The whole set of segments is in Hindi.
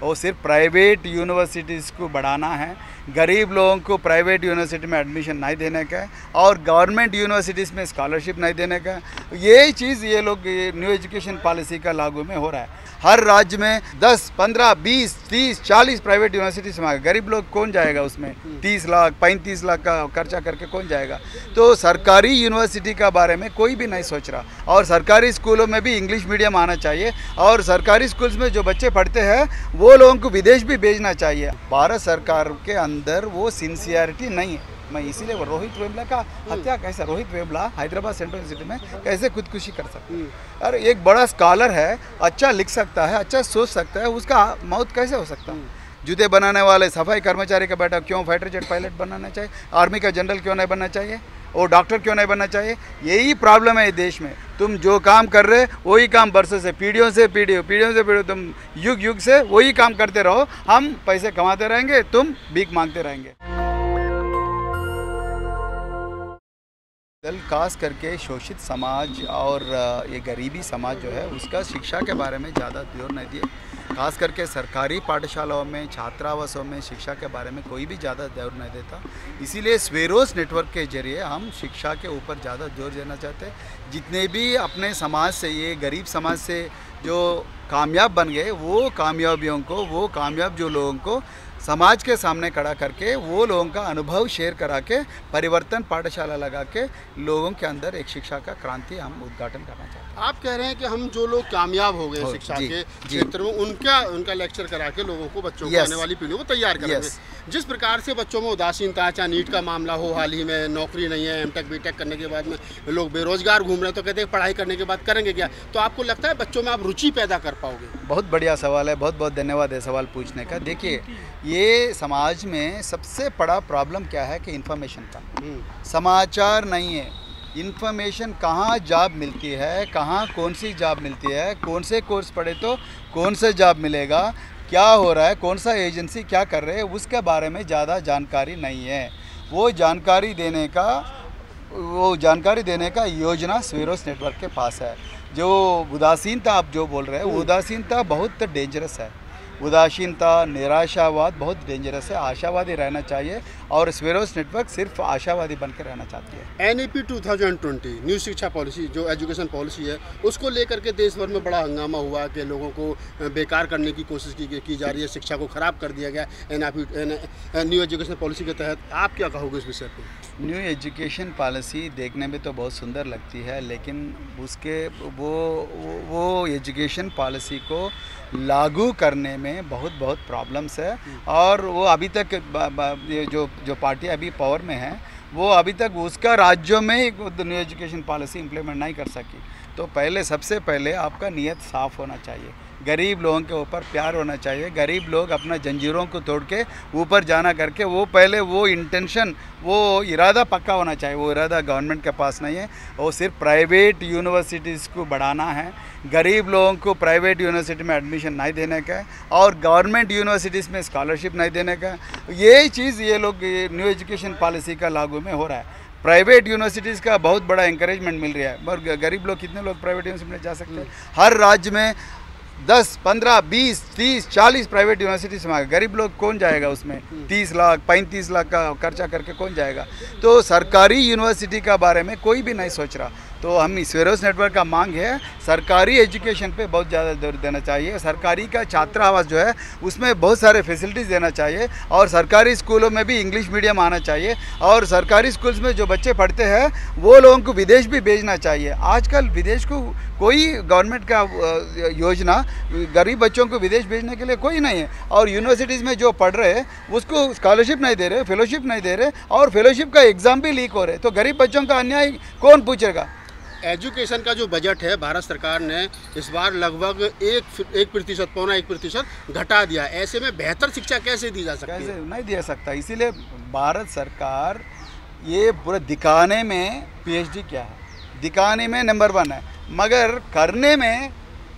वो सिर्फ प्राइवेट यूनिवर्सिटीज़ को बढ़ाना है, गरीब लोगों को प्राइवेट यूनिवर्सिटी में एडमिशन नहीं देने का है और गवर्नमेंट यूनिवर्सिटीज़ में स्कॉलरशिप नहीं देने का है। यही चीज़ ये लोग न्यू एजुकेशन पॉलिसी का लागू में हो रहा है। हर राज्य में 10, 15, 20, 30, 40 प्राइवेट यूनिवर्सिटीज़ में गरीब लोग कौन जाएगा उसमें? 30 लाख 35 लाख का खर्चा करके कौन जाएगा? तो सरकारी यूनिवर्सिटी का बारे में कोई भी नहीं सोच रहा। और सरकारी स्कूलों में भी इंग्लिश मीडियम आना चाहिए और सरकारी स्कूल्स में जो बच्चे पढ़ते हैं वो लोगों को विदेश भी भेजना चाहिए। भारत सरकार के अंदर वो सिंसियरिटी नहीं है। मैं इसीलिए वो रोहित वेमुला का हत्या कैसे, रोहित वेमुला हैदराबाद सेंट्रल यूनिवर्सिटी में कैसे खुदकुशी कर सकता है? अरे एक बड़ा स्कॉलर है, अच्छा लिख सकता है, अच्छा सोच सकता है, उसका मौत कैसे हो सकता है? जूते बनाने वाले सफाई कर्मचारी का बेटा क्यों फाइटर जेट पायलट बनना चाहिए? आर्मी का जनरल क्यों नहीं बनना चाहिए? और डॉक्टर क्यों नहीं बनना चाहिए? यही प्रॉब्लम है देश में। तुम जो काम कर रहे वही काम बरसों से, पीढ़ियों से पीढ़ियों तुम युग युग से वही काम करते रहो। हम पैसे कमाते रहेंगे, तुम भीख मांगते रहेंगे। खास करके शोषित समाज और ये गरीबी समाज जो है उसका शिक्षा के बारे में ज़्यादा जोर नहीं दिए। खास करके सरकारी पाठशालाओं में, छात्रावासों में शिक्षा के बारे में कोई भी ज़्यादा जोर नहीं देता। इसीलिए स्वेरोस नेटवर्क के जरिए हम शिक्षा के ऊपर ज़्यादा जोर देना चाहते हैं। जितने भी अपने समाज से, ये गरीब समाज से जो कामयाब बन गए, वो कामयाबियों को, वो कामयाब जो लोगों को समाज के सामने खड़ा करके वो लोगों का अनुभव शेयर करा के परिवर्तन पाठशाला लगा के लोगों के अंदर एक शिक्षा का क्रांति हम उद्घाटन करना चाहते हैं। आप कह रहे हैं कि हम जो लोग कामयाब हो गए शिक्षा के क्षेत्र में उनका लेक्चर करा के लोगों को, बच्चों को, आने वाली पीढ़ी को तैयार करेंगे। जिस प्रकार से बच्चों में उदासीनता, चाहे नीट का मामला हो, हाल ही में नौकरी नहीं है, एमटेक बीटेक करने के बाद में लोग बेरोजगार घूम रहे हैं, तो कहते हैं पढ़ाई करने के बाद करेंगे क्या? तो आपको लगता है बच्चों में आप रुचि पैदा कर पाओगे? बहुत बढ़िया सवाल है, बहुत बहुत धन्यवाद है सवाल पूछने का। देखिए, ये समाज में सबसे बड़ा प्रॉब्लम क्या है कि इन्फॉर्मेशन का, समाचार नहीं है। इन्फॉर्मेशन कहाँ जॉब मिलती है, कहाँ कौन सी जॉब मिलती है, कौन से कोर्स पढ़े तो कौन से जॉब मिलेगा, क्या हो रहा है, कौन सा एजेंसी क्या कर रहे हैं, उसके बारे में ज़्यादा जानकारी नहीं है। वो जानकारी देने का योजना स्वेरोस नेटवर्क के पास है। जो उदासीनता आप जो बोल रहे हैं, उदासीनता बहुत डेंजरस है। उदासीनता, निराशावाद बहुत डेंजरस है। आशावादी रहना चाहिए और स्वेरोस नेटवर्क सिर्फ आशावादी बनकर रहना चाहती है। NEP 2020 न्यू शिक्षा पॉलिसी, जो एजुकेशन पॉलिसी है, उसको लेकर के देश भर में बड़ा हंगामा हुआ कि लोगों को बेकार करने की कोशिश की जा रही है, शिक्षा को ख़राब कर दिया गया न्यू एजुकेशन पॉलिसी के तहत। आप क्या कहोगे इस विषय पर? न्यू एजुकेशन पॉलिसी देखने में तो बहुत सुंदर लगती है, लेकिन उसके वो एजुकेशन पॉलिसी को लागू करने में बहुत प्रॉब्लम्स है। और वो अभी तक जो पार्टी अभी पावर में है वो अभी तक उसका राज्यों में न्यू एजुकेशन पॉलिसी इम्प्लीमेंट नहीं कर सकी। तो सबसे पहले आपका नियत साफ़ होना चाहिए, गरीब लोगों के ऊपर प्यार होना चाहिए। गरीब लोग अपना जंजीरों को तोड़ के ऊपर जाना करके वो इंटेंशन, वो इरादा पक्का होना चाहिए। वो इरादा गवर्नमेंट के पास नहीं है। वो सिर्फ प्राइवेट यूनिवर्सिटीज़ को बढ़ाना है, गरीब लोगों को प्राइवेट यूनिवर्सिटी में एडमिशन नहीं देने का है और गवर्नमेंट यूनिवर्सिटीज़ में स्कॉलरशिप नहीं देने का है। यही चीज़ ये लोग न्यू एजुकेशन पॉलिसी का लागू में हो रहा है। प्राइवेट यूनिवर्सिटीज़ का बहुत बड़ा इंकरेजमेंट मिल रहा है, मगर गरीब लोग, कितने लोग प्राइवेट यूनिवर्सिटी में जा सकते हैं? हर राज्य में 10, 15, 20, 30, 40 प्राइवेट यूनिवर्सिटीज़ में गरीब लोग कौन जाएगा उसमें? 30 लाख 35 लाख का खर्चा करके कौन जाएगा? तो सरकारी यूनिवर्सिटी का बारे में कोई भी नहीं सोच रहा। तो हम स्वेरोस नेटवर्क का मांग है, सरकारी एजुकेशन पे बहुत ज़्यादा जोर देना चाहिए। सरकारी का छात्रावास जो है उसमें बहुत सारे फैसिलिटीज़ देना चाहिए और सरकारी स्कूलों में भी इंग्लिश मीडियम आना चाहिए और सरकारी स्कूल्स में जो बच्चे पढ़ते हैं वो लोगों को विदेश भी भेजना चाहिए। आजकल विदेश को कोई गवर्नमेंट का योजना गरीब बच्चों को विदेश भेजने के लिए कोई नहीं है। और यूनिवर्सिटीज़ में जो पढ़ रहे हैं उसको स्कॉलरशिप नहीं दे रहे, फेलोशिप नहीं दे रहे और फेलोशिप का एग्ज़ाम भी लीक हो रहे। तो गरीब बच्चों का अन्याय कौन पूछेगा? एजुकेशन का जो बजट है भारत सरकार ने इस बार लगभग 1%, 1.25% घटा दिया। ऐसे में बेहतर शिक्षा कैसे दी जा सकती है? कैसे नहीं दिया सकता। इसीलिए भारत सरकार ये पूरा दिखाने में PhD क्या है, दिखाने में नंबर 1 है, मगर करने में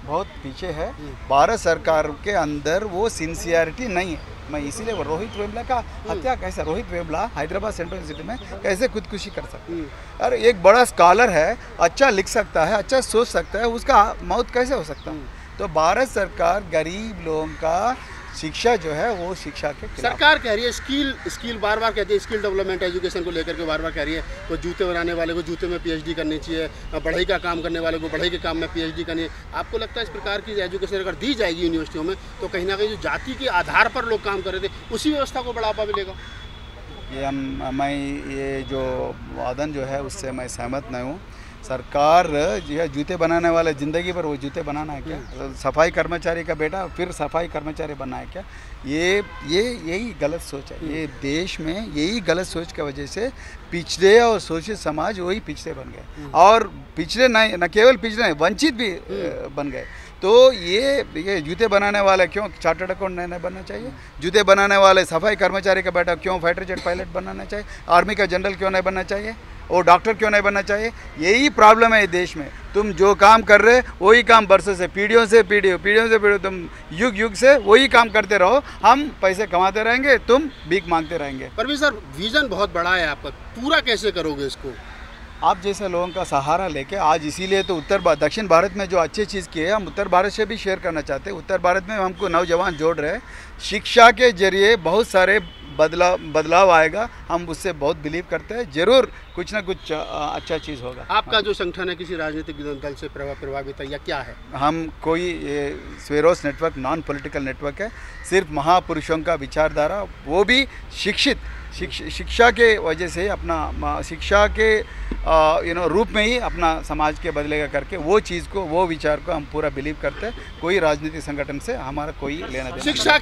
बहुत पीछे है। भारत सरकार के अंदर वो सिंसियरिटी नहीं है। मैं इसीलिए वो रोहित वेमुला का हत्या कैसे, रोहित वेमुला हैदराबाद सेंट्रल यूनिवर्सिटी में कैसे खुदकुशी कर सकता है? अरे एक बड़ा स्कॉलर है, अच्छा लिख सकता है, अच्छा सोच सकता है, उसका मौत कैसे हो सकता है? तो भारत सरकार गरीब लोगों का शिक्षा जो है वो शिक्षा के खिलाफ। सरकार कह रही है स्किल बार बार कहती है, स्किल डेवलपमेंट एजुकेशन को लेकर के बार बार कह रही है। तो जूते बनाने वाले को जूते में PhD करनी चाहिए, बढ़ई का काम करने वाले को बढ़ई के काम में PhD करनी है। आपको लगता है इस प्रकार की एजुकेशन अगर दी जाएगी यूनिवर्सिटियों में तो कहीं ना कहीं जो जाति के आधार पर लोग काम कर रहे थे उसी व्यवस्था को बढ़ावा मिलेगा? ये जो वादन जो है उससे मैं सहमत नहीं हूँ। सरकार जो है जूते बनाने वाले ज़िंदगी भर वो जूते बनाना है क्या? सफाई कर्मचारी का बेटा फिर सफाई कर्मचारी बनना है क्या? ये यही गलत सोच है। ये देश में यही गलत सोच की वजह से पिछड़े और शोषित समाज वही पिछड़े बन गए, और पिछड़े नहीं, न केवल पिछड़े नहीं, वंचित भी बन गए। तो ये जूते बनाने वाले क्यों चार्टर्ड अकाउंट नहीं बनना चाहिए? जूते बनाने वाले सफाई कर्मचारी का बेटा क्यों फाइटर जेट पायलट बनना चाहिए? आर्मी का जनरल क्यों नहीं बनना चाहिए? और डॉक्टर क्यों नहीं बनना चाहिए? यही प्रॉब्लम है देश में। तुम जो काम कर रहे वही काम बरसों से, पीढ़ियों से पीढ़ियों तुम युग से वही काम करते रहो। हम पैसे कमाते रहेंगे, तुम भीख मांगते रहेंगे। परवीन सर, विजन बहुत बड़ा है आपका, पूरा कैसे करोगे इसको? आप जैसे लोगों का सहारा लेके आज, इसीलिए तो दक्षिण भारत में जो अच्छी चीज़ की है हम उत्तर भारत से भी शेयर करना चाहते हैं। उत्तर भारत में हमको नौजवान जोड़ रहे हैं, शिक्षा के जरिए बहुत सारे बदलाव आएगा। हम उससे बहुत बिलीव करते हैं, जरूर कुछ ना कुछ अच्छा चीज़ होगा। आपका जो संगठन है किसी राजनीतिक दल से प्रभावित है या क्या है? हम कोई स्वेरोस नेटवर्क नॉन पॉलिटिकल नेटवर्क है, सिर्फ महापुरुषों का विचारधारा, वो भी शिक्षा के वजह से अपना शिक्षा के रूप में ही अपना समाज के बदलेगा करके वो चीज़ को, वो विचार को हम पूरा बिलीव करते हैं। कोई राजनीतिक संगठन से हमारा कोई लेना देना। शिक्षा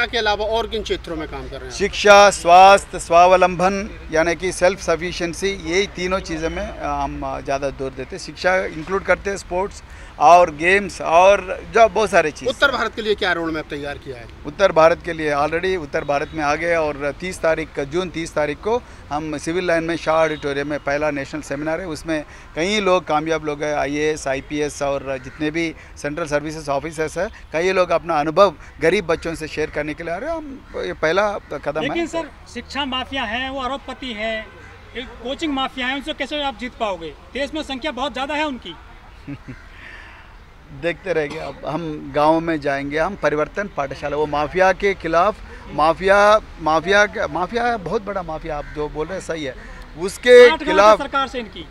के अलावा और किन क्षेत्रों में काम कर रहे हैं? शिक्षा, स्वास्थ्य, स्वावलंबन यानी कि सेल्फ सफिशिएंसी, यही तीनों चीज़ों में हम ज़्यादा जोर देते हैं। शिक्षा इंक्लूड करते हैं स्पोर्ट्स और गेम्स और जो बहुत सारे चीज़। उत्तर भारत के लिए क्या रोड मैप तैयार किया है? उत्तर भारत के लिए ऑलरेडी उत्तर भारत में आ गए, और जून 30 तारीख को हम सिविल लाइन में शाह ऑडिटोरियम में पहला नेशनल सेमिनार है। उसमें कई लोग कामयाब लोग हैं, IAS, IPS और जितने भी सेंट्रल सर्विसेज ऑफिसर्स हैं, कई लोग अपना अनुभव गरीब बच्चों से शेयर करने के लिए आ रहे हैं। हम ये पहला कदम है। लेकिन सर, शिक्षा माफिया हैं, वो अरबपति हैं, कोचिंग माफिया हैं, उनसे कैसे आप जीत पाओगे? देश में संख्या बहुत ज़्यादा है उनकी। देखते रहेंगे। अब हम गाँव में जाएंगे, हम परिवर्तन पाठशाला, वो माफिया के खिलाफ, माफिया बहुत बड़ा माफिया, आप जो बोल रहे हैं सही है, उसके खिलाफ सरकार से इनकी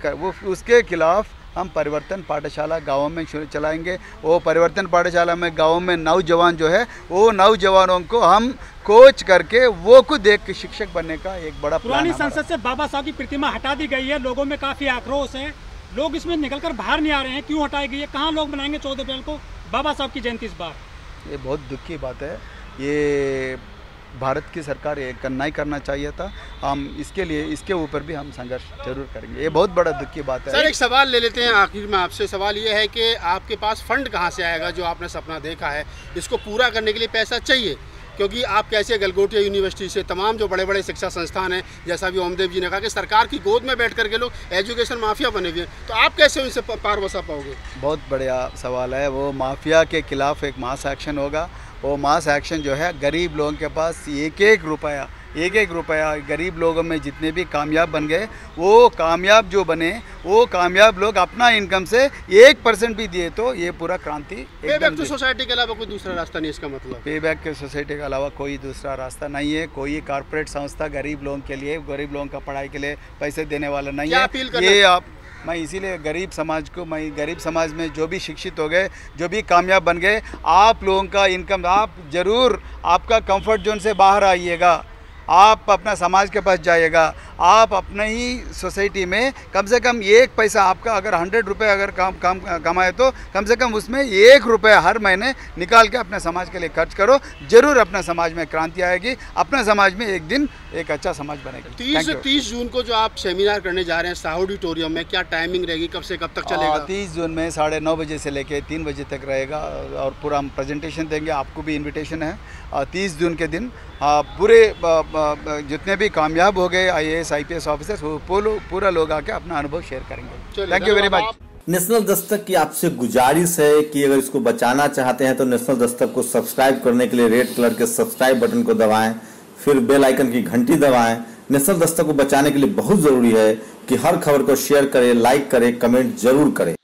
उसके खिलाफ हम परिवर्तन पाठशाला गाँव में चलाएंगे। वो परिवर्तन पाठशाला में गाँव में नौजवान जो है, वो नौजवानों को हम कोच करके वो को देख के शिक्षक बनने का एक बड़ा पुरानी संसद से बाबा साहब की प्रतिमा हटा दी गई है, लोगों में काफ़ी आक्रोश है, लोग इसमें निकलकर बाहर नहीं आ रहे हैं। क्यों हटाई गई है? कहाँ लोग मनाएंगे 14 अप्रैल को बाबा साहब की जयंती इस बार? ये बहुत दुख की बात है। ये भारत की सरकार ये नहीं करना चाहिए था। हम इसके ऊपर भी हम संघर्ष जरूर करेंगे। ये बहुत बड़ा दुख की बात है। सर, एक सवाल ले लेते हैं आखिर में आपसे। सवाल ये है कि आपके पास फंड कहाँ से आएगा? जो आपने सपना देखा है, इसको पूरा करने के लिए पैसा चाहिए, क्योंकि आप कैसे गलगोटिया यूनिवर्सिटी से तमाम जो बड़े बड़े शिक्षा संस्थान हैं, जैसा भी ओमदेव जी ने कहा कि सरकार की गोद में बैठ करके लोग एजुकेशन माफिया बने हुए हैं, तो आप कैसे उनसे पार बसा पाओगे? बहुत बढ़िया सवाल है। वो माफिया के खिलाफ एक मास एक्शन होगा। वो मास एक्शन जो है, गरीब लोगों के पास एक एक रुपया गरीब लोगों में जितने भी कामयाब बन गए, वो कामयाब जो बने, वो कामयाब लोग अपना इनकम से 1% भी दिए तो ये पूरा क्रांति। पे बैक टू सोसाइटी के अलावा कोई दूसरा रास्ता नहीं, इसका मतलब पे बैक के सोसाइटी के अलावा कोई दूसरा रास्ता नहीं है। कोई कॉर्पोरेट संस्था गरीब लोगों के लिए, गरीब लोगों का पढ़ाई के लिए पैसे देने वाला नहीं है। ये आप मैं इसीलिए गरीब समाज में जो भी शिक्षित हो गए, जो भी कामयाब बन गए, आप लोगों का इनकम, आप ज़रूर आपका कंफर्ट जोन से बाहर आइएगा, आप अपना समाज के पास जाइएगा, आप अपने ही सोसाइटी में कम से कम 1 पैसा, आपका अगर 100 रुपये अगर कमाए तो कम से कम उसमें 1 रुपया हर महीने निकाल के अपने समाज के लिए खर्च करो। जरूर अपने समाज में क्रांति आएगी, अपने समाज में एक दिन एक अच्छा समाज बनेगा। 30 जून को जो आप सेमिनार करने जा रहे हैं शाह ऑडिटोरियम में, क्या टाइमिंग रहेगी, कब से कब तक चलेगा? 30 जून में 9:30 बजे से लेके 3 बजे तक रहेगा, और पूरा हम प्रेजेंटेशन देंगे। आपको भी इन्विटेशन है। 30 जून के दिन पूरे जितने भी कामयाब हो गए IAS IPS ऑफिसर्स, वो पूरा लोग आके अपना अनुभव शेयर करेंगे। Thank you very much. National Dastak की आपसे गुजारिश है कि अगर इसको बचाना चाहते हैं तो नेशनल दस्तक को सब्सक्राइब करने के लिए रेड कलर के सब्सक्राइब बटन को दबाएं, फिर बेल आइकन की घंटी दबाएं। नेशनल दस्तक को बचाने के लिए बहुत जरूरी है कि हर खबर को शेयर करें, लाइक करें, कमेंट जरूर करें।